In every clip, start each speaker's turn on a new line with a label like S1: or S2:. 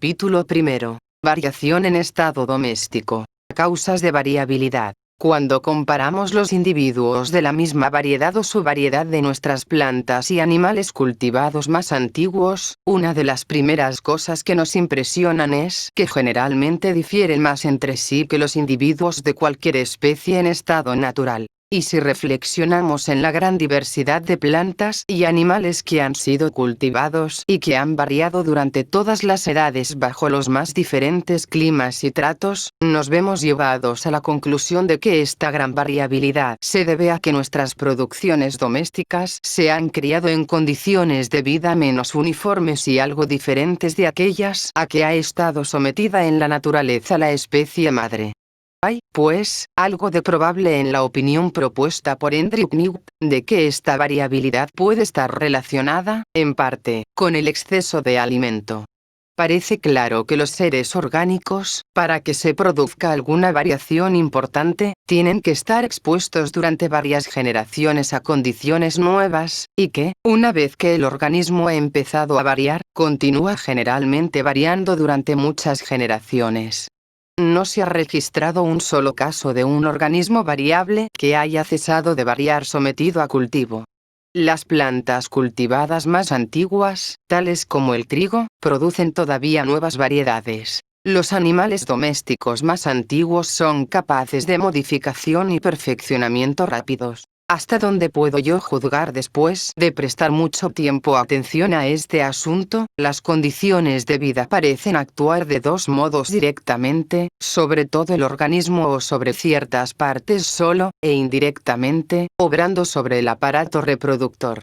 S1: Capítulo primero. Variación en estado doméstico. Causas de variabilidad. Cuando comparamos los individuos de la misma variedad o subvariedad de nuestras plantas y animales cultivados más antiguos, una de las primeras cosas que nos impresionan es que generalmente difieren más entre sí que los individuos de cualquier especie en estado natural. Y si reflexionamos en la gran diversidad de plantas y animales que han sido cultivados y que han variado durante todas las edades bajo los más diferentes climas y tratos, nos vemos llevados a la conclusión de que esta gran variabilidad se debe a que nuestras producciones domésticas se han criado en condiciones de vida menos uniformes y algo diferentes de aquellas a que ha estado sometida en la naturaleza la especie madre. Hay, pues, algo de probable en la opinión propuesta por Andrew Knut, de que esta variabilidad puede estar relacionada, en parte, con el exceso de alimento. Parece claro que los seres orgánicos, para que se produzca alguna variación importante, tienen que estar expuestos durante varias generaciones a condiciones nuevas, y que, una vez que el organismo ha empezado a variar, continúa generalmente variando durante muchas generaciones. No se ha registrado un solo caso de un organismo variable que haya cesado de variar sometido a cultivo. Las plantas cultivadas más antiguas, tales como el trigo, producen todavía nuevas variedades. Los animales domésticos más antiguos son capaces de modificación y perfeccionamiento rápidos. ¿Hasta dónde puedo yo juzgar después de prestar mucho tiempo atención a este asunto? Las condiciones de vida parecen actuar de dos modos directamente, sobre todo el organismo o sobre ciertas partes solo, e indirectamente, obrando sobre el aparato reproductor.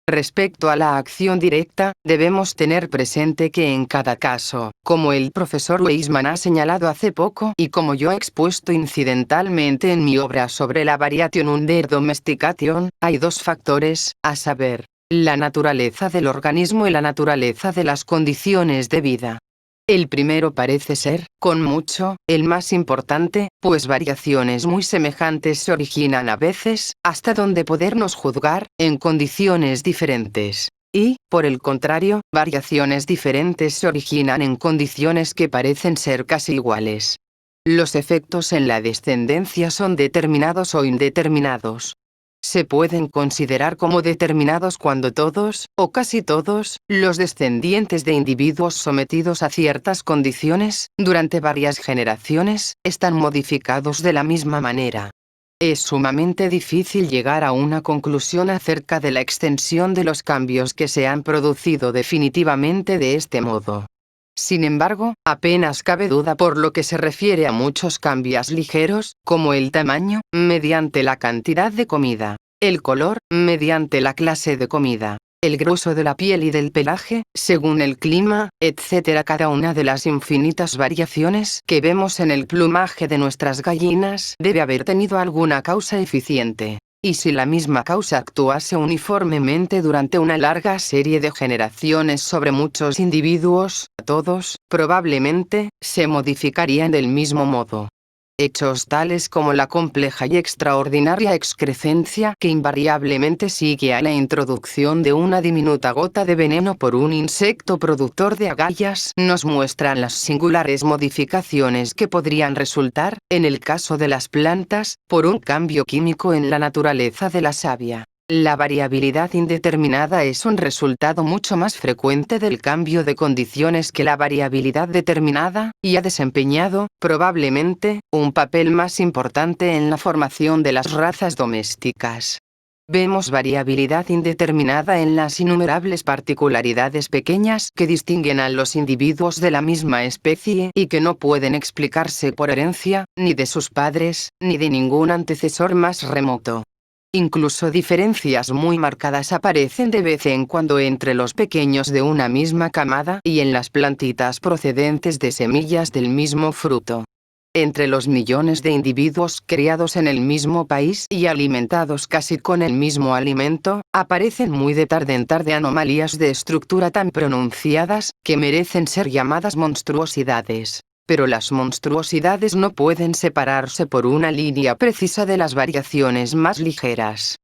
S1: Respecto a la acción directa, debemos tener presente que en cada caso, como el profesor Weisman ha señalado hace poco y como yo he expuesto incidentalmente en mi obra sobre la Variation under Domestication, hay dos factores, a saber, la naturaleza del organismo y la naturaleza de las condiciones de vida. El primero parece ser, con mucho, el más importante, pues variaciones muy semejantes se originan a veces, hasta donde podernos juzgar, en condiciones diferentes. Y, por el contrario, variaciones diferentes se originan en condiciones que parecen ser casi iguales. Los efectos en la descendencia son determinados o indeterminados. Se pueden considerar como determinados cuando todos, o casi todos, los descendientes de individuos sometidos a ciertas condiciones, durante varias generaciones, están modificados de la misma manera. Es sumamente difícil llegar a una conclusión acerca de la extensión de los cambios que se han producido definitivamente de este modo. Sin embargo, apenas cabe duda por lo que se refiere a muchos cambios ligeros, como el tamaño, mediante la cantidad de comida, el color, mediante la clase de comida, el grueso de la piel y del pelaje, según el clima, etc. Cada una de las infinitas variaciones que vemos en el plumaje de nuestras gallinas debe haber tenido alguna causa eficiente. Y si la misma causa actuase uniformemente durante una larga serie de generaciones sobre muchos individuos, todos, probablemente, se modificarían del mismo modo. Hechos tales como la compleja y extraordinaria excrescencia que invariablemente sigue a la introducción de una diminuta gota de veneno por un insecto productor de agallas nos muestran las singulares modificaciones que podrían resultar, en el caso de las plantas, por un cambio químico en la naturaleza de la savia. La variabilidad indeterminada es un resultado mucho más frecuente del cambio de condiciones que la variabilidad determinada, y ha desempeñado, probablemente, un papel más importante en la formación de las razas domésticas. Vemos variabilidad indeterminada en las innumerables particularidades pequeñas que distinguen a los individuos de la misma especie y que no pueden explicarse por herencia, ni de sus padres, ni de ningún antecesor más remoto. Incluso diferencias muy marcadas aparecen de vez en cuando entre los pequeños de una misma camada y en las plantitas procedentes de semillas del mismo fruto. Entre los millones de individuos criados en el mismo país y alimentados casi con el mismo alimento, aparecen muy de tarde en tarde anomalías de estructura tan pronunciadas que merecen ser llamadas monstruosidades. Pero las monstruosidades no pueden separarse por una línea precisa de las variaciones más ligeras.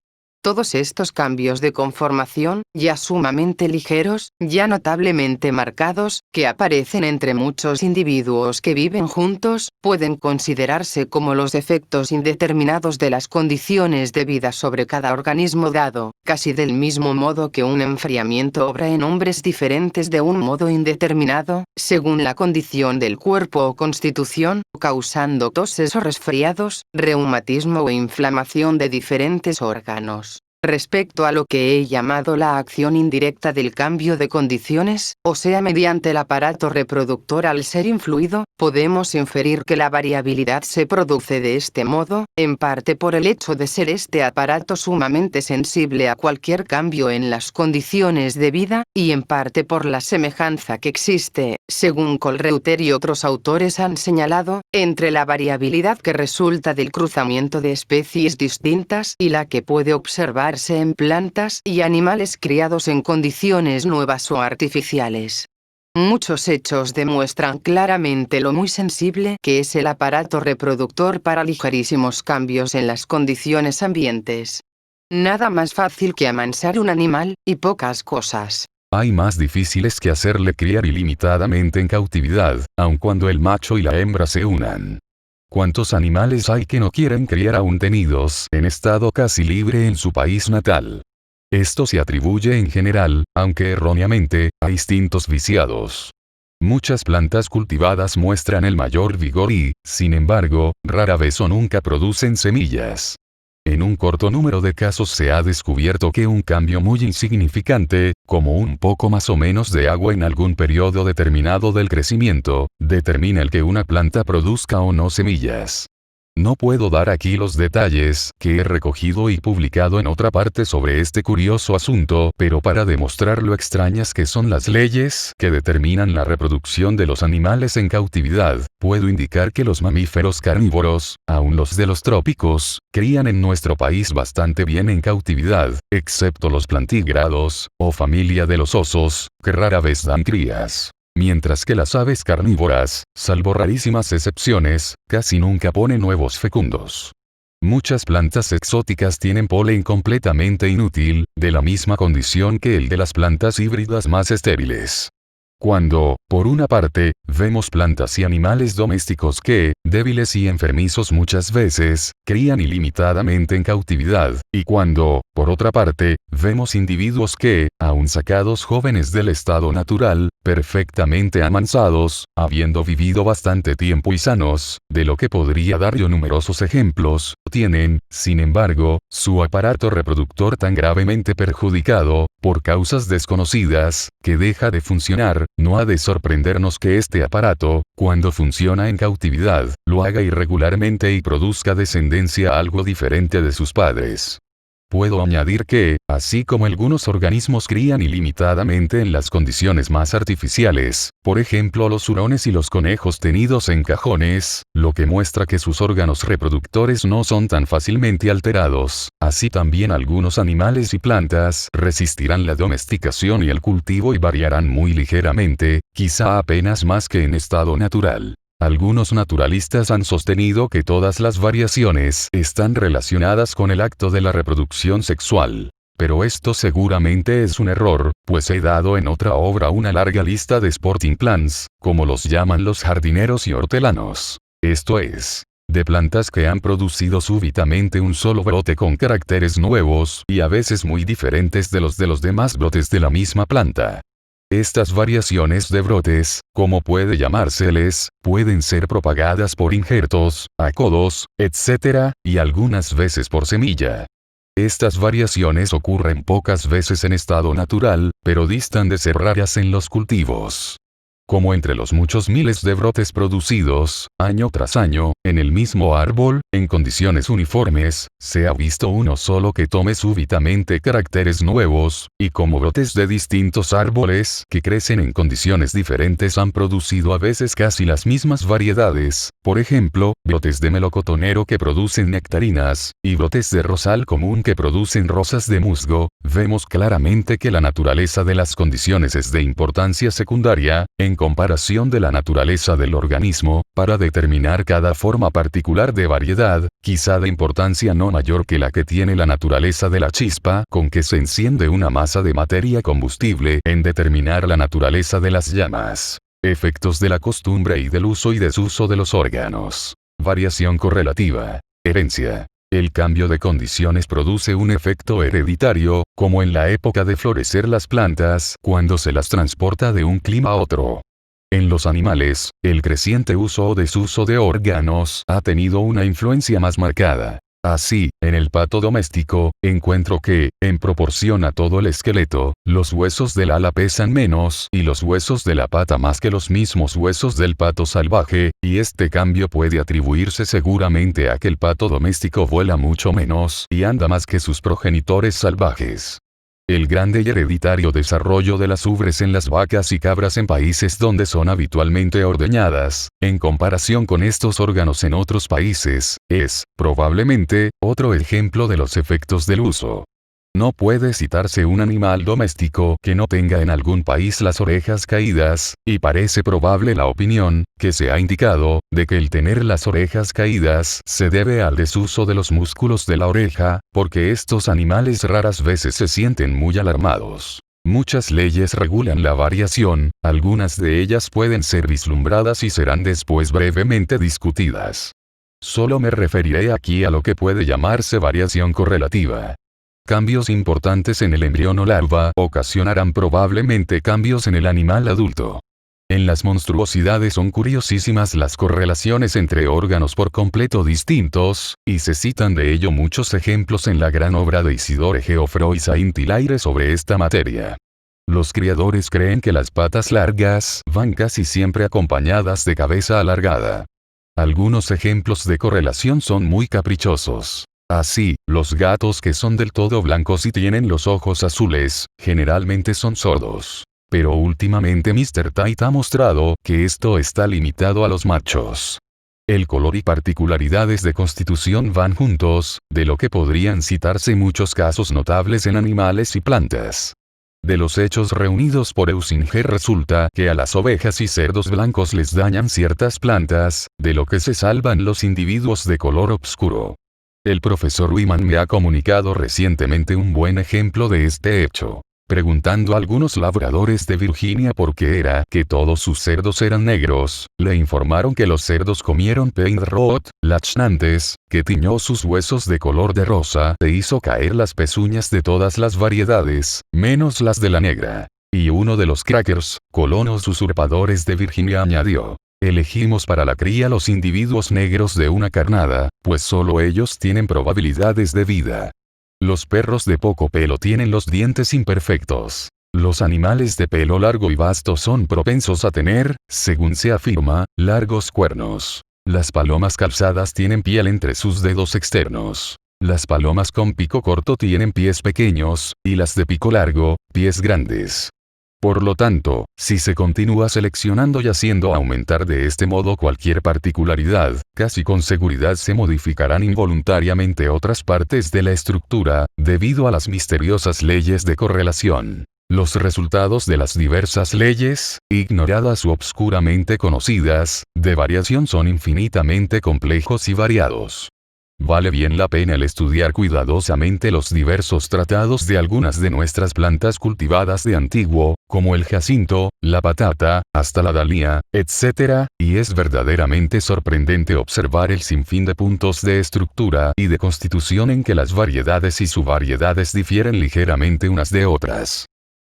S1: Todos estos cambios de conformación, ya sumamente ligeros, ya notablemente marcados, que aparecen entre muchos individuos que viven juntos, pueden considerarse como los efectos indeterminados de las condiciones de vida sobre cada organismo dado, casi del mismo modo que un enfriamiento obra en hombres diferentes de un modo indeterminado, según la condición del cuerpo o constitución, causando toses o resfriados, reumatismo o inflamación de diferentes órganos. Respecto a lo que he llamado la acción indirecta del cambio de condiciones, o sea mediante el aparato reproductor al ser influido, podemos inferir que la variabilidad se produce de este modo, en parte por el hecho de ser este aparato sumamente sensible a cualquier cambio en las condiciones de vida, y en parte por la semejanza que existe, según Colreuter y otros autores han señalado, entre la variabilidad que resulta del cruzamiento de especies distintas y la que puede observar en plantas y animales criados en condiciones nuevas o artificiales. Muchos hechos demuestran claramente lo muy sensible que es el aparato reproductor para ligerísimos cambios en las condiciones ambientes. Nada más fácil que amansar un animal, y pocas cosas
S2: hay más difíciles que hacerle criar ilimitadamente en cautividad, aun cuando el macho y la hembra se unan. ¿Cuántos animales hay que no quieren criar aún tenidos en estado casi libre en su país natal? Esto se atribuye en general, aunque erróneamente, a instintos viciados. Muchas plantas cultivadas muestran el mayor vigor y, sin embargo, rara vez o nunca producen semillas. En un corto número de casos se ha descubierto que un cambio muy insignificante, como un poco más o menos de agua en algún periodo determinado del crecimiento, determina el que una planta produzca o no semillas. No puedo dar aquí los detalles que he recogido y publicado en otra parte sobre este curioso asunto, pero para demostrar lo extrañas que son las leyes que determinan la reproducción de los animales en cautividad, puedo indicar que los mamíferos carnívoros, aun los de los trópicos, crían en nuestro país bastante bien en cautividad, excepto los plantígrados, o familia de los osos, que rara vez dan crías. Mientras que las aves carnívoras, salvo rarísimas excepciones, casi nunca ponen huevos fecundos. Muchas plantas exóticas tienen polen completamente inútil, de la misma condición que el de las plantas híbridas más estériles. Cuando, por una parte, vemos plantas y animales domésticos que, débiles y enfermizos muchas veces, crían ilimitadamente en cautividad, y cuando, por otra parte, vemos individuos que, aun sacados jóvenes del estado natural, perfectamente amansados, habiendo vivido bastante tiempo y sanos, de lo que podría dar yo numerosos ejemplos, tienen, sin embargo, su aparato reproductor tan gravemente perjudicado, por causas desconocidas, que deja de funcionar. No ha de sorprendernos que este aparato, cuando funciona en cautividad, lo haga irregularmente y produzca descendencia algo diferente de sus padres. Puedo añadir que, así como algunos organismos crían ilimitadamente en las condiciones más artificiales, por ejemplo los hurones y los conejos tenidos en cajones, lo que muestra que sus órganos reproductores no son tan fácilmente alterados, así también algunos animales y plantas resistirán la domesticación y el cultivo y variarán muy ligeramente, quizá apenas más que en estado natural. Algunos naturalistas han sostenido que todas las variaciones están relacionadas con el acto de la reproducción sexual. Pero esto seguramente es un error, pues he dado en otra obra una larga lista de sporting plants, como los llaman los jardineros y hortelanos. Esto es, de plantas que han producido súbitamente un solo brote con caracteres nuevos y a veces muy diferentes de los demás brotes de la misma planta. Estas variaciones de brotes, como puede llamárseles, pueden ser propagadas por injertos, acodos, etc., y algunas veces por semilla. Estas variaciones ocurren pocas veces en estado natural, pero distan de ser raras en los cultivos. Como entre los muchos miles de brotes producidos, año tras año, en el mismo árbol, en condiciones uniformes, se ha visto uno solo que tome súbitamente caracteres nuevos, y como brotes de distintos árboles que crecen en condiciones diferentes han producido a veces casi las mismas variedades, por ejemplo, brotes de melocotonero que producen nectarinas, y brotes de rosal común que producen rosas de musgo, vemos claramente que la naturaleza de las condiciones es de importancia secundaria, en comparación de la naturaleza del organismo, para determinar cada forma particular de variedad, quizá de importancia no mayor que la que tiene la naturaleza de la chispa con que se enciende una masa de materia combustible en determinar la naturaleza de las llamas. Efectos de la costumbre y del uso y desuso de los órganos. Variación correlativa. Herencia. El cambio de condiciones produce un efecto hereditario, como en la época de florecer las plantas, cuando se las transporta de un clima a otro. En los animales, el creciente uso o desuso de órganos ha tenido una influencia más marcada. Así, en el pato doméstico, encuentro que, en proporción a todo el esqueleto, los huesos del ala pesan menos y los huesos de la pata más que los mismos huesos del pato salvaje, y este cambio puede atribuirse seguramente a que el pato doméstico vuela mucho menos y anda más que sus progenitores salvajes. El grande y hereditario desarrollo de las ubres en las vacas y cabras en países donde son habitualmente ordeñadas, en comparación con estos órganos en otros países, es, probablemente, otro ejemplo de los efectos del uso. No puede citarse un animal doméstico que no tenga en algún país las orejas caídas, y parece probable la opinión, que se ha indicado, de que el tener las orejas caídas se debe al desuso de los músculos de la oreja, porque estos animales raras veces se sienten muy alarmados. Muchas leyes regulan la variación, algunas de ellas pueden ser vislumbradas y serán después brevemente discutidas. Solo me referiré aquí a lo que puede llamarse variación correlativa. Cambios importantes en el embrión o larva ocasionarán probablemente cambios en el animal adulto. En las monstruosidades son curiosísimas las correlaciones entre órganos por completo distintos, y se citan de ello muchos ejemplos en la gran obra de Isidore Geoffroy Saint-Hilaire sobre esta materia. Los criadores creen que las patas largas van casi siempre acompañadas de cabeza alargada. Algunos ejemplos de correlación son muy caprichosos. Así, los gatos que son del todo blancos y tienen los ojos azules, generalmente son sordos. Pero últimamente Mr. Tite ha mostrado que esto está limitado a los machos. El color y particularidades de constitución van juntos, de lo que podrían citarse muchos casos notables en animales y plantas. De los hechos reunidos por Eusinger resulta que a las ovejas y cerdos blancos les dañan ciertas plantas, de lo que se salvan los individuos de color oscuro. El profesor Wiman me ha comunicado recientemente un buen ejemplo de este hecho. Preguntando a algunos labradores de Virginia por qué era que todos sus cerdos eran negros, le informaron que los cerdos comieron paint rot, laxantes, que tiñó sus huesos de color de rosa e hizo caer las pezuñas de todas las variedades, menos las de la negra. Y uno de los crackers, colonos usurpadores de Virginia añadió: elegimos para la cría los individuos negros de una carnada, pues solo ellos tienen probabilidades de vida. Los perros de poco pelo tienen los dientes imperfectos. Los animales de pelo largo y vasto son propensos a tener, según se afirma, largos cuernos. Las palomas calzadas tienen piel entre sus dedos externos. Las palomas con pico corto tienen pies pequeños, y las de pico largo, pies grandes. Por lo tanto, si se continúa seleccionando y haciendo aumentar de este modo cualquier particularidad, casi con seguridad se modificarán involuntariamente otras partes de la estructura, debido a las misteriosas leyes de correlación. Los resultados de las diversas leyes, ignoradas u obscuramente conocidas, de variación son infinitamente complejos y variados. Vale bien la pena el estudiar cuidadosamente los diversos tratados de algunas de nuestras plantas cultivadas de antiguo, como el jacinto, la patata, hasta la dalía, etc., y es verdaderamente sorprendente observar el sinfín de puntos de estructura y de constitución en que las variedades y subvariedades difieren ligeramente unas de otras.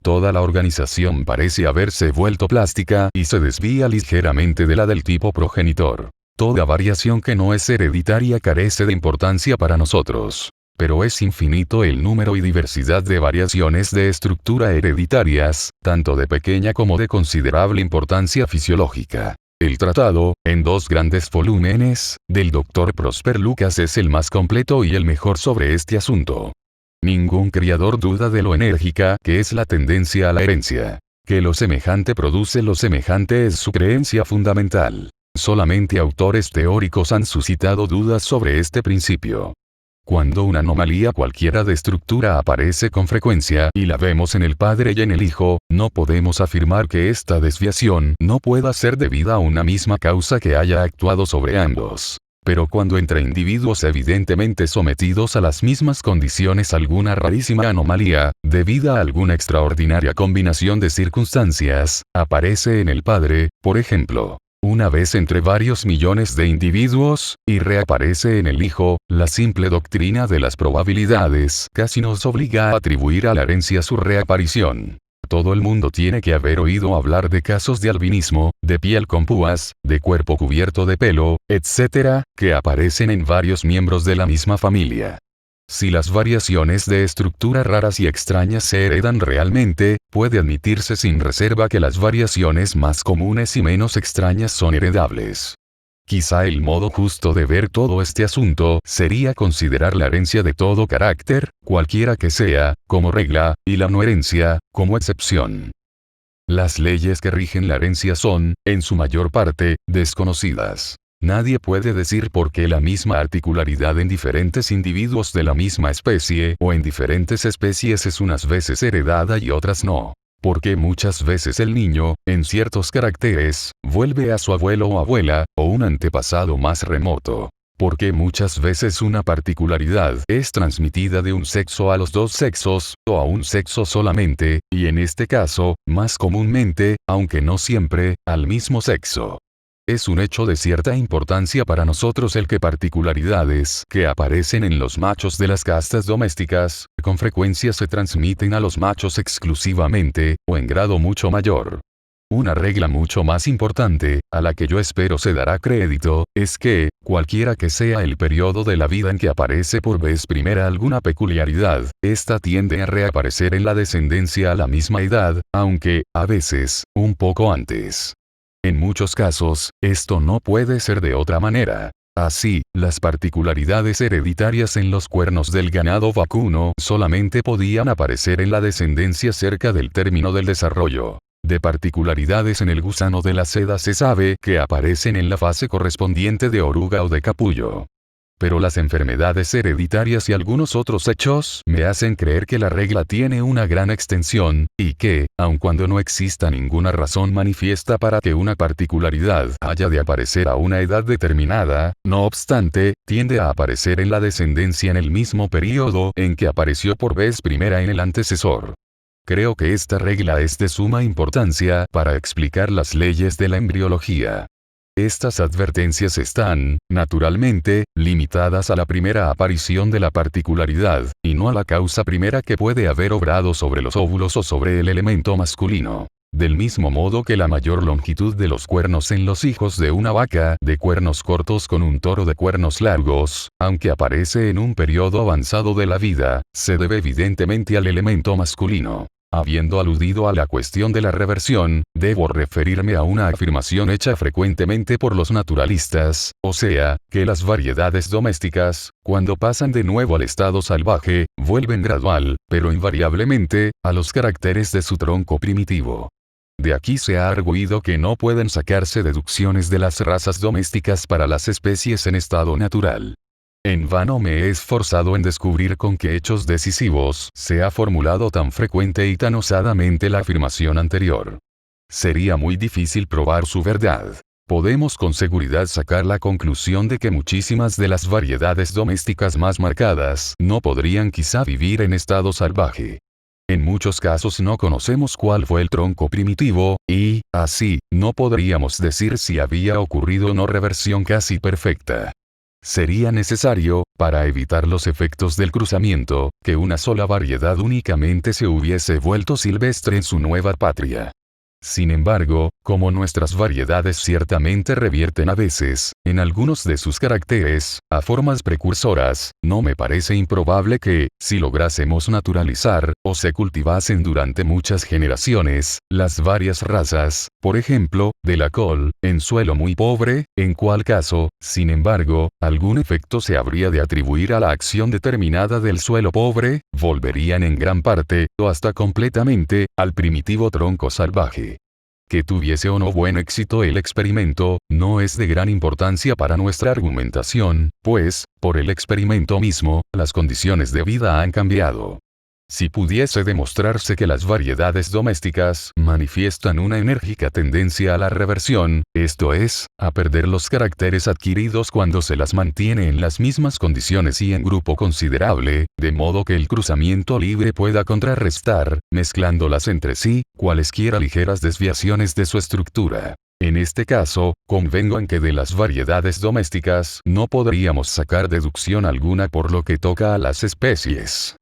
S2: Toda la organización parece haberse vuelto plástica y se desvía ligeramente de la del tipo progenitor. Toda variación que no es hereditaria carece de importancia para nosotros. Pero es infinito el número y diversidad de variaciones de estructura hereditarias, tanto de pequeña como de considerable importancia fisiológica. El tratado, en 2 grandes volúmenes, del Dr. Prosper Lucas es el más completo y el mejor sobre este asunto. Ningún criador duda de lo enérgica que es la tendencia a la herencia. Que lo semejante produce lo semejante es su creencia fundamental. Solamente autores teóricos han suscitado dudas sobre este principio. Cuando una anomalía cualquiera de estructura aparece con frecuencia y la vemos en el padre y en el hijo, no podemos afirmar que esta desviación no pueda ser debida a una misma causa que haya actuado sobre ambos. Pero cuando entre individuos evidentemente sometidos a las mismas condiciones alguna rarísima anomalía, debida a alguna extraordinaria combinación de circunstancias, aparece en el padre, por ejemplo, una vez entre varios millones de individuos, y reaparece en el hijo, la simple doctrina de las probabilidades casi nos obliga a atribuir a la herencia su reaparición. Todo el mundo tiene que haber oído hablar de casos de albinismo, de piel con púas, de cuerpo cubierto de pelo, etc., que aparecen en varios miembros de la misma familia. Si las variaciones de estructura raras y extrañas se heredan realmente, puede admitirse sin reserva que las variaciones más comunes y menos extrañas son heredables. Quizá el modo justo de ver todo este asunto sería considerar la herencia de todo carácter, cualquiera que sea, como regla, y la no herencia, como excepción. Las leyes que rigen la herencia son, en su mayor parte, desconocidas. Nadie puede decir por qué la misma articularidad en diferentes individuos de la misma especie o en diferentes especies es unas veces heredada y otras no. Porque muchas veces el niño, en ciertos caracteres, vuelve a su abuelo o abuela, o un antepasado más remoto. Porque muchas veces una particularidad es transmitida de un sexo a los dos sexos, o a un sexo solamente, y en este caso, más comúnmente, aunque no siempre, al mismo sexo. Es un hecho de cierta importancia para nosotros el que particularidades que aparecen en los machos de las castas domésticas, con frecuencia se transmiten a los machos exclusivamente, o en grado mucho mayor. Una regla mucho más importante, a la que yo espero se dará crédito, es que, cualquiera que sea el periodo de la vida en que aparece por vez primera alguna peculiaridad, ésta tiende a reaparecer en la descendencia a la misma edad, aunque, a veces, un poco antes. En muchos casos, esto no puede ser de otra manera. Así, las particularidades hereditarias en los cuernos del ganado vacuno solamente podían aparecer en la descendencia cerca del término del desarrollo. De particularidades en el gusano de la seda se sabe que aparecen en la fase correspondiente de oruga o de capullo. Pero las enfermedades hereditarias y algunos otros hechos me hacen creer que la regla tiene una gran extensión, y que, aun cuando no exista ninguna razón manifiesta para que una particularidad haya de aparecer a una edad determinada, no obstante, tiende a aparecer en la descendencia en el mismo período en que apareció por vez primera en el antecesor. Creo que esta regla es de suma importancia para explicar las leyes de la embriología. Estas advertencias están, naturalmente, limitadas a la primera aparición de la particularidad, y no a la causa primera que puede haber obrado sobre los óvulos o sobre el elemento masculino. Del mismo modo que la mayor longitud de los cuernos en los hijos de una vaca de cuernos cortos con un toro de cuernos largos, aunque aparece en un periodo avanzado de la vida, se debe evidentemente al elemento masculino. Habiendo aludido a la cuestión de la reversión, debo referirme a una afirmación hecha frecuentemente por los naturalistas, o sea, que las variedades domésticas, cuando pasan de nuevo al estado salvaje, vuelven gradual, pero invariablemente, a los caracteres de su tronco primitivo. De aquí se ha arguido que no pueden sacarse deducciones de las razas domésticas para las especies en estado natural. En vano me he esforzado en descubrir con qué hechos decisivos se ha formulado tan frecuente y tan osadamente la afirmación anterior. Sería muy difícil probar su verdad. Podemos con seguridad sacar la conclusión de que muchísimas de las variedades domésticas más marcadas no podrían quizá vivir en estado salvaje. En muchos casos no conocemos cuál fue el tronco primitivo, y, así, no podríamos decir si había ocurrido no reversión casi perfecta. Sería necesario, para evitar los efectos del cruzamiento, que una sola variedad únicamente se hubiese vuelto silvestre en su nueva patria. Sin embargo, como nuestras variedades ciertamente revierten a veces, en algunos de sus caracteres, a formas precursoras, no me parece improbable que, si lográsemos naturalizar, o se cultivasen durante muchas generaciones, las varias razas, por ejemplo, de la col, en suelo muy pobre, en cual caso, sin embargo, algún efecto se habría de atribuir a la acción determinada del suelo pobre, volverían en gran parte, o hasta completamente, al primitivo tronco salvaje. que tuviese o no buen éxito el experimento, no es de gran importancia para nuestra argumentación, pues, por el experimento mismo, las condiciones de vida han cambiado. Si pudiese demostrarse que las variedades domésticas manifiestan una enérgica tendencia a la reversión, esto es, a perder los caracteres adquiridos cuando se las mantiene en las mismas condiciones y en grupo considerable, de modo que el cruzamiento libre pueda contrarrestar, mezclándolas entre sí, cualesquiera ligeras desviaciones de su estructura. En este caso, convengo en que de las variedades domésticas no podríamos sacar deducción alguna por lo que toca a las especies.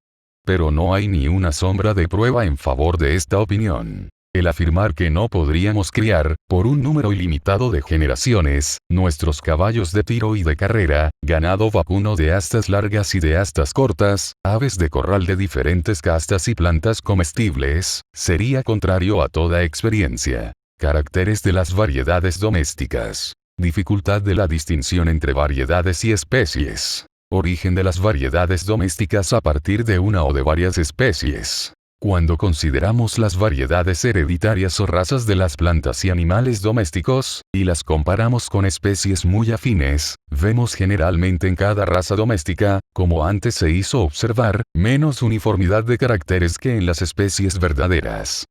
S2: Pero no hay ni una sombra de prueba en favor de esta opinión. El afirmar que no podríamos criar, por un número ilimitado de generaciones, nuestros caballos de tiro y de carrera, ganado vacuno de astas largas y de astas cortas, aves de corral de diferentes castas y plantas comestibles, sería contrario a toda experiencia. Caracteres de las variedades domésticas. Dificultad de la distinción entre variedades y especies. Origen de las variedades domésticas a partir de una o de varias especies. Cuando consideramos las variedades hereditarias o razas de las plantas y animales domésticos, y las comparamos con especies muy afines, vemos generalmente en cada raza doméstica, como antes se hizo observar, menos uniformidad de caracteres que en las especies verdaderas.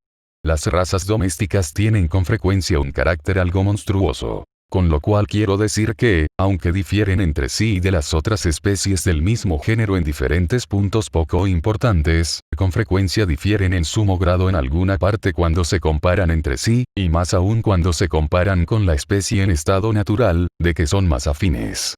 S2: Las razas domésticas tienen con frecuencia un carácter algo monstruoso. Con lo cual quiero decir que, aunque difieren entre sí y de las otras especies del mismo género en diferentes puntos poco importantes, con frecuencia difieren en sumo grado en alguna parte cuando se comparan entre sí, y más aún cuando se comparan con la especie en estado natural, de que son más afines.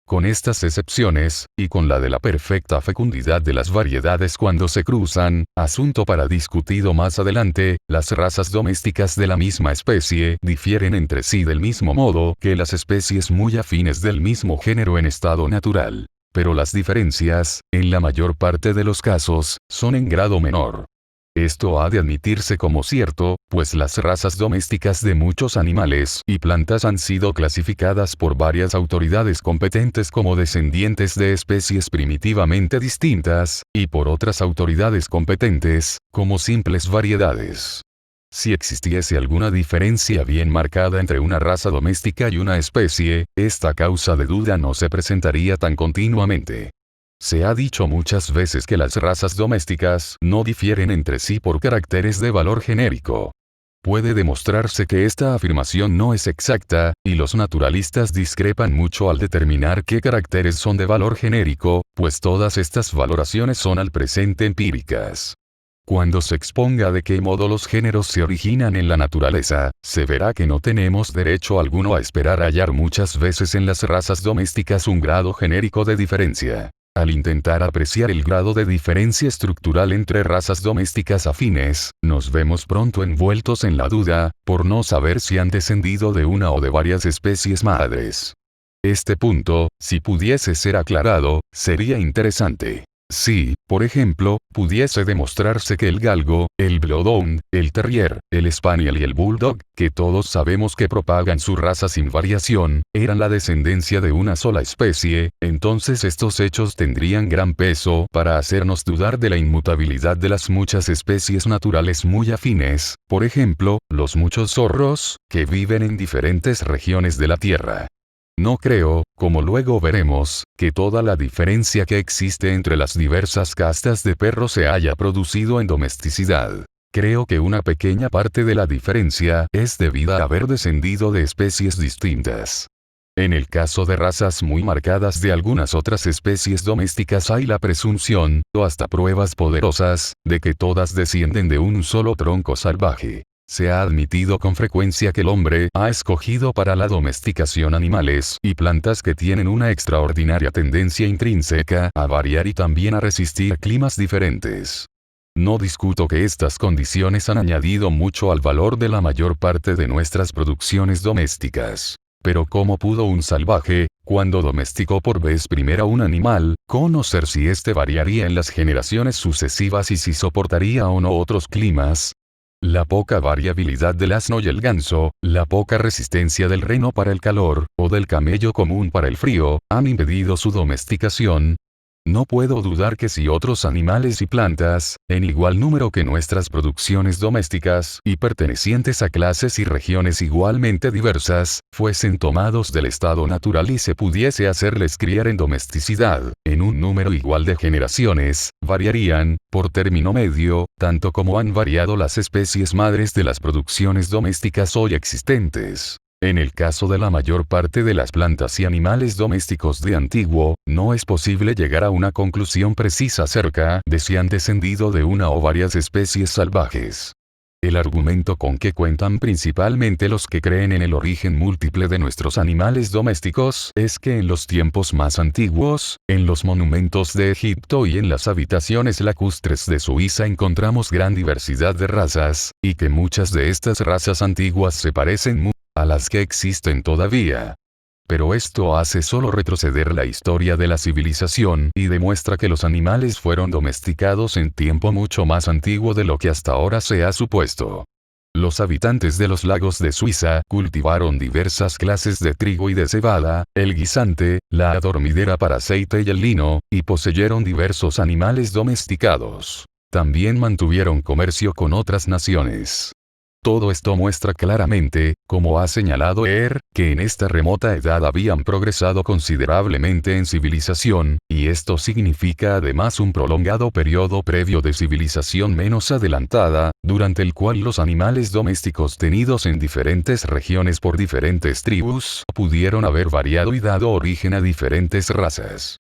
S2: Con estas excepciones, y con la de la perfecta fecundidad de las variedades cuando se cruzan, asunto para discutido más adelante, las razas domésticas de la misma especie difieren entre sí del mismo modo que las especies muy afines del mismo género en estado natural. Pero las diferencias, en la mayor parte de los casos, son en grado menor. Esto ha de admitirse como cierto, pues las razas domésticas de muchos animales y plantas han sido clasificadas por varias autoridades competentes como descendientes de especies primitivamente distintas, y por otras autoridades competentes, como simples variedades. Si existiese alguna diferencia bien marcada entre una raza doméstica y una especie, esta causa de duda no se presentaría tan continuamente. Se ha dicho muchas veces que las razas domésticas no difieren entre sí por caracteres de valor genérico. Puede demostrarse que esta afirmación no es exacta, y los naturalistas discrepan mucho al determinar qué caracteres son de valor genérico, pues todas estas valoraciones son al presente empíricas. Cuando se exponga de qué modo los géneros se originan en la naturaleza, se verá que no tenemos derecho alguno a esperar hallar muchas veces en las razas domésticas un grado genérico de diferencia. Al intentar apreciar el grado de diferencia estructural entre razas domésticas afines, nos vemos pronto envueltos en la duda, por no saber si han descendido de una o de varias especies madres. Este punto, si pudiese ser aclarado, sería interesante. Si, por ejemplo, pudiese demostrarse que el galgo, el bloodhound, el terrier, el spaniel y el bulldog, que todos sabemos que propagan su raza sin variación, eran la descendencia de una sola especie, entonces estos hechos tendrían gran peso para hacernos dudar de la inmutabilidad de las muchas especies naturales muy afines, por ejemplo, los muchos zorros, que viven en diferentes regiones de la Tierra. No creo, como luego veremos, que toda la diferencia que existe entre las diversas castas de perros se haya producido en domesticidad. Creo que una pequeña parte de la diferencia es debida a haber descendido de especies distintas. En el caso de razas muy marcadas de algunas otras especies domésticas hay la presunción, o hasta pruebas poderosas, de que todas descienden de un solo tronco salvaje. Se ha admitido con frecuencia que el hombre ha escogido para la domesticación animales y plantas que tienen una extraordinaria tendencia intrínseca a variar y también a resistir climas diferentes. No discuto que estas condiciones han añadido mucho al valor de la mayor parte de nuestras producciones domésticas. Pero ¿cómo pudo un salvaje, cuando domesticó por vez primera un animal, conocer si éste variaría en las generaciones sucesivas y si soportaría o no otros climas? La poca variabilidad del asno y el ganso, la poca resistencia del reno para el calor, o del camello común para el frío, han impedido su domesticación. No puedo dudar que si otros animales y plantas, en igual número que nuestras producciones domésticas, y pertenecientes a clases y regiones igualmente diversas, fuesen tomados del estado natural y se pudiese hacerles criar en domesticidad, en un número igual de generaciones, variarían, por término medio, tanto como han variado las especies madres de las producciones domésticas hoy existentes. En el caso de la mayor parte de las plantas y animales domésticos de antiguo, no es posible llegar a una conclusión precisa acerca de si han descendido de una o varias especies salvajes. El argumento con que cuentan principalmente los que creen en el origen múltiple de nuestros animales domésticos es que en los tiempos más antiguos, en los monumentos de Egipto y en las habitaciones lacustres de Suiza encontramos gran diversidad de razas, y que muchas de estas razas antiguas se parecen mucho a las que existen todavía. Pero esto hace solo retroceder la historia de la civilización y demuestra que los animales fueron domesticados en tiempo mucho más antiguo de lo que hasta ahora se ha supuesto. Los habitantes de los lagos de Suiza cultivaron diversas clases de trigo y de cebada, el guisante, la adormidera para aceite y el lino, y poseyeron diversos animales domesticados. También mantuvieron comercio con otras naciones. Todo esto muestra claramente, como ha señalado que en esta remota edad habían progresado considerablemente en civilización, y esto significa además un prolongado periodo previo de civilización menos adelantada, durante el cual los animales domésticos tenidos en diferentes regiones por diferentes tribus, pudieron haber variado y dado origen a diferentes razas.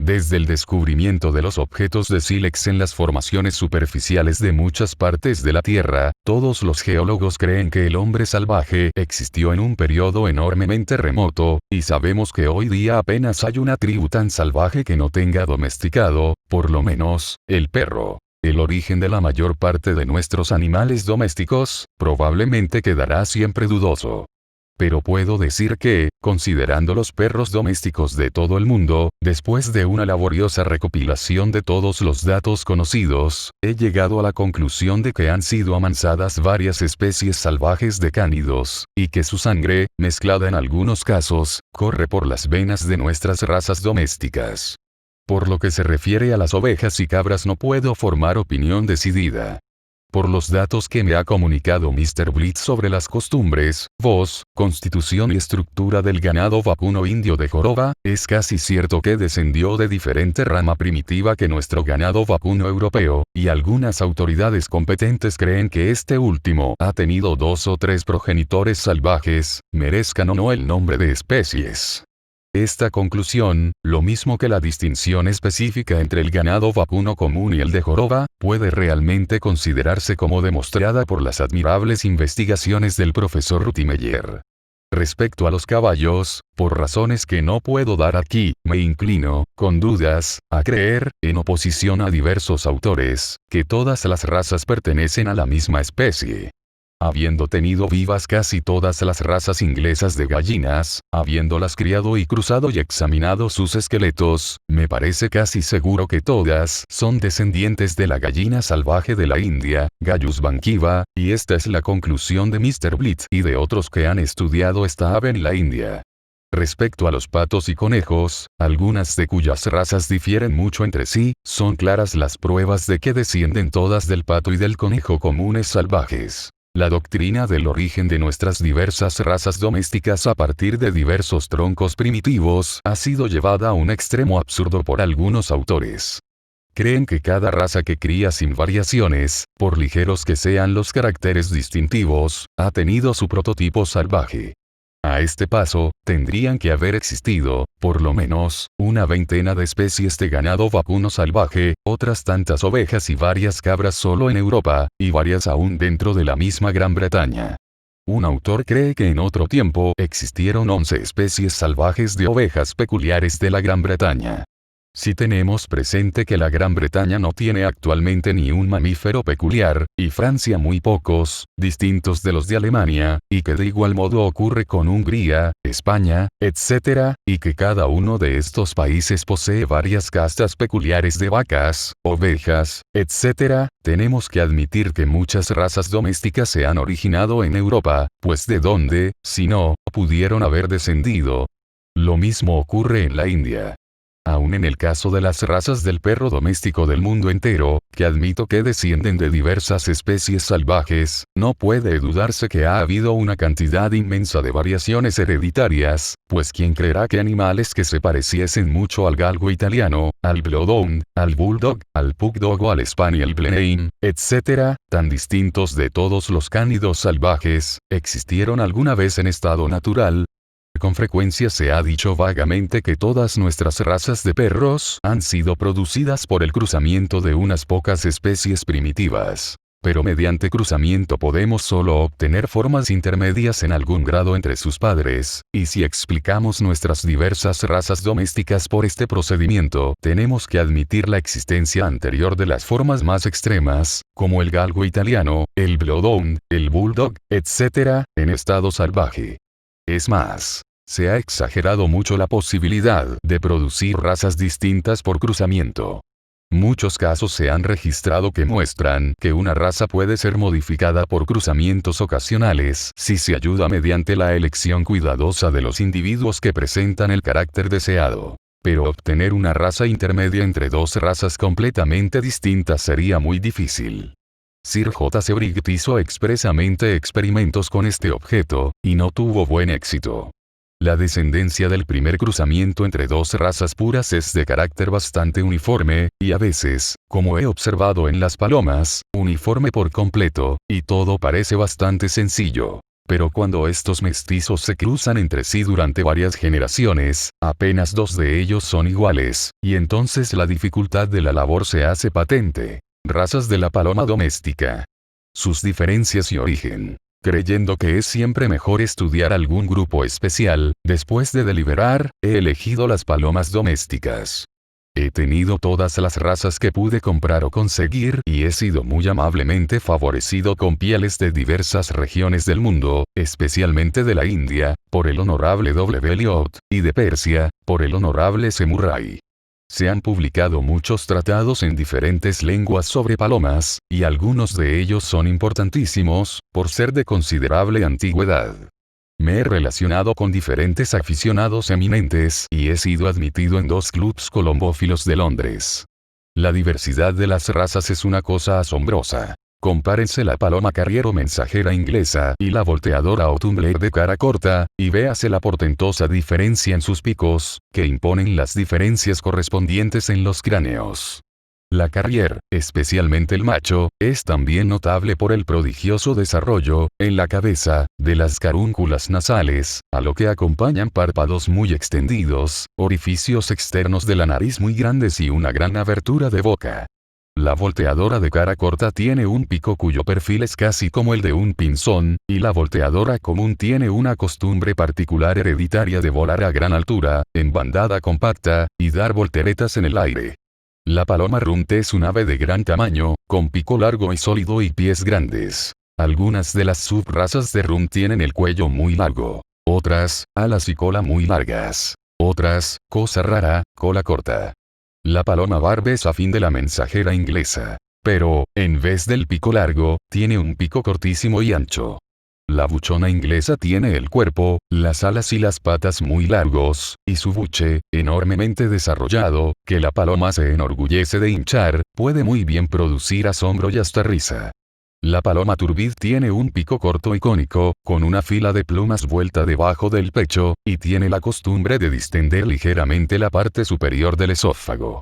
S2: Desde el descubrimiento de los objetos de sílex en las formaciones superficiales de muchas partes de la Tierra, todos los geólogos creen que el hombre salvaje existió en un periodo enormemente remoto, y sabemos que hoy día apenas hay una tribu tan salvaje que no tenga domesticado, por lo menos, el perro. El origen de la mayor parte de nuestros animales domésticos, probablemente quedará siempre dudoso. Pero puedo decir que, considerando los perros domésticos de todo el mundo, después de una laboriosa recopilación de todos los datos conocidos, he llegado a la conclusión de que han sido amansadas varias especies salvajes de cánidos, y que su sangre, mezclada en algunos casos, corre por las venas de nuestras razas domésticas. Por lo que se refiere a las ovejas y cabras no puedo formar opinión decidida. Por los datos que me ha comunicado Mr. Blitz sobre las costumbres, voz, constitución y estructura del ganado vacuno indio de joroba, es casi cierto que descendió de diferente rama primitiva que nuestro ganado vacuno europeo, y algunas autoridades competentes creen que este último ha tenido 2 o 3 progenitores salvajes, merezcan o no el nombre de especies. Esta conclusión, lo mismo que la distinción específica entre el ganado vacuno común y el de joroba, puede realmente considerarse como demostrada por las admirables investigaciones del profesor Rutimeyer. Respecto a los caballos, por razones que no puedo dar aquí, me inclino, con dudas, a creer, en oposición a diversos autores, que todas las razas pertenecen a la misma especie. Habiendo tenido vivas casi todas las razas inglesas de gallinas, habiéndolas criado y cruzado y examinado sus esqueletos, me parece casi seguro que todas son descendientes de la gallina salvaje de la India, Gallus banquiva, y esta es la conclusión de Mr. Blitz y de otros que han estudiado esta ave en la India. Respecto a los patos y conejos, algunas de cuyas razas difieren mucho entre sí, son claras las pruebas de que descienden todas del pato y del conejo comunes salvajes. La doctrina del origen de nuestras diversas razas domésticas a partir de diversos troncos primitivos ha sido llevada a un extremo absurdo por algunos autores. Creen que cada raza que cría sin variaciones, por ligeros que sean los caracteres distintivos, ha tenido su prototipo salvaje. A este paso, tendrían que haber existido, por lo menos, una veintena de especies de ganado vacuno salvaje, otras tantas ovejas y varias cabras solo en Europa, y varias aún dentro de la misma Gran Bretaña. Un autor cree que en otro tiempo existieron 11 especies salvajes de ovejas peculiares de la Gran Bretaña. Si tenemos presente que la Gran Bretaña no tiene actualmente ni un mamífero peculiar, y Francia muy pocos, distintos de los de Alemania, y que de igual modo ocurre con Hungría, España, etc., y que cada uno de estos países posee varias castas peculiares de vacas, ovejas, etc., tenemos que admitir que muchas razas domésticas se han originado en Europa, pues de dónde, si no, pudieron haber descendido. Lo mismo ocurre en la India. Aun en el caso de las razas del perro doméstico del mundo entero, que admito que descienden de diversas especies salvajes, no puede dudarse que ha habido una cantidad inmensa de variaciones hereditarias, pues ¿quién creerá que animales que se pareciesen mucho al galgo italiano, al bloodhound, al bulldog, al pugdog o al spaniel blenheim, etc., tan distintos de todos los cánidos salvajes, existieron alguna vez en estado natural? Con frecuencia se ha dicho vagamente que todas nuestras razas de perros han sido producidas por el cruzamiento de unas pocas especies primitivas. Pero mediante cruzamiento podemos solo obtener formas intermedias en algún grado entre sus padres, y si explicamos nuestras diversas razas domésticas por este procedimiento, tenemos que admitir la existencia anterior de las formas más extremas, como el galgo italiano, el bloodhound, el bulldog, etc., en estado salvaje. Es más, se ha exagerado mucho la posibilidad de producir razas distintas por cruzamiento. Muchos casos se han registrado que muestran que una raza puede ser modificada por cruzamientos ocasionales si se ayuda mediante la elección cuidadosa de los individuos que presentan el carácter deseado. Pero obtener una raza intermedia entre dos razas completamente distintas sería muy difícil. Sir J. C. Briggs hizo expresamente experimentos con este objeto, y no tuvo buen éxito. La descendencia del primer cruzamiento entre dos razas puras es de carácter bastante uniforme, y a veces, como he observado en las palomas, uniforme por completo, y todo parece bastante sencillo. Pero cuando estos mestizos se cruzan entre sí durante varias generaciones, apenas dos de ellos son iguales, y entonces la dificultad de la labor se hace patente. Razas de la paloma doméstica. Sus diferencias y origen. Creyendo que es siempre mejor estudiar algún grupo especial, después de deliberar, he elegido las palomas domésticas. He tenido todas las razas que pude comprar o conseguir y he sido muy amablemente favorecido con pieles de diversas regiones del mundo, especialmente de la India, por el honorable W. Eliot, y de Persia, por el honorable C. Murray. Se han publicado muchos tratados en diferentes lenguas sobre palomas, y algunos de ellos son importantísimos, por ser de considerable antigüedad. Me he relacionado con diferentes aficionados eminentes y he sido admitido en 2 clubs colombófilos de Londres. La diversidad de las razas es una cosa asombrosa. Compárense la paloma carriero mensajera inglesa y la volteadora autumnale de cara corta, y véase la portentosa diferencia en sus picos, que imponen las diferencias correspondientes en los cráneos. La carrier, especialmente el macho, es también notable por el prodigioso desarrollo, en la cabeza, de las carúnculas nasales, a lo que acompañan párpados muy extendidos, orificios externos de la nariz muy grandes y una gran abertura de boca. La volteadora de cara corta tiene un pico cuyo perfil es casi como el de un pinzón, y la volteadora común tiene una costumbre particular hereditaria de volar a gran altura, en bandada compacta, y dar volteretas en el aire. La paloma runt es un ave de gran tamaño, con pico largo y sólido y pies grandes. Algunas de las subrazas de runt tienen el cuello muy largo. Otras, alas y cola muy largas. Otras, cosa rara, cola corta. La paloma barba es afín de la mensajera inglesa. Pero, en vez del pico largo, tiene un pico cortísimo y ancho. La buchona inglesa tiene el cuerpo, las alas y las patas muy largos, y su buche, enormemente desarrollado, que la paloma se enorgullece de hinchar, puede muy bien producir asombro y hasta risa. La paloma turbid tiene un pico corto y cónico, con una fila de plumas vuelta debajo del pecho, y tiene la costumbre de distender ligeramente la parte superior del esófago.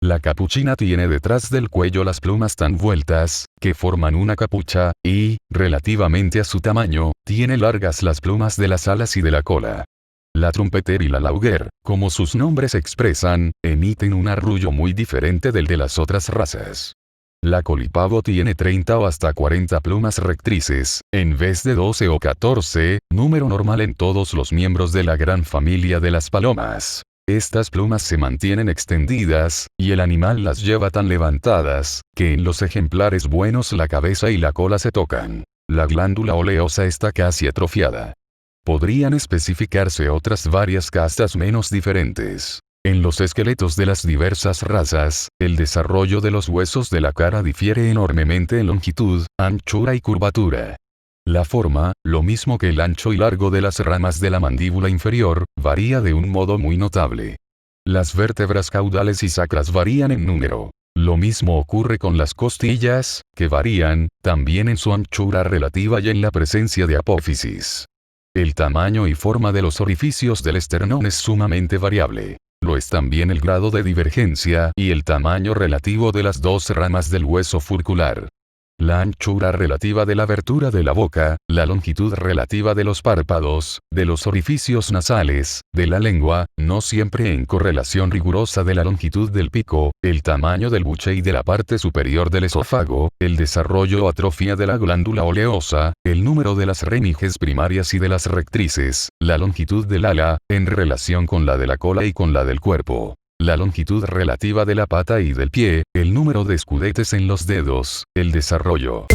S2: La capuchina tiene detrás del cuello las plumas tan vueltas, que forman una capucha, y, relativamente a su tamaño, tiene largas las plumas de las alas y de la cola. La trumpeter y la lauger, como sus nombres expresan, emiten un arrullo muy diferente del de las otras razas. La colipavo tiene 30 o hasta 40 plumas rectrices, en vez de 12 o 14, número normal en todos los miembros de la gran familia de las palomas. Estas plumas se mantienen extendidas, y el animal las lleva tan levantadas, que en los ejemplares buenos la cabeza y la cola se tocan. La glándula oleosa está casi atrofiada. Podrían especificarse otras varias castas menos diferentes. En los esqueletos de las diversas razas, el desarrollo de los huesos de la cara difiere enormemente en longitud, anchura y curvatura. La forma, lo mismo que el ancho y largo de las ramas de la mandíbula inferior, varía de un modo muy notable. Las vértebras caudales y sacras varían en número. Lo mismo ocurre con las costillas, que varían, también en su anchura relativa y en la presencia de apófisis. El tamaño y forma de los orificios del esternón es sumamente variable. Lo es también el grado de divergencia y el tamaño relativo de las dos ramas del hueso furcular. La anchura relativa de la abertura de la boca, la longitud relativa de los párpados, de los orificios nasales, de la lengua, no siempre en correlación rigurosa de la longitud del pico, el tamaño del buche y de la parte superior del esófago, el desarrollo o atrofia de la glándula oleosa, el número de las remiges primarias y de las rectrices, la longitud del ala, en relación con la de la cola y con la del cuerpo. La longitud relativa de la pata y del pie, el número de escudetes en los dedos, el desarrollo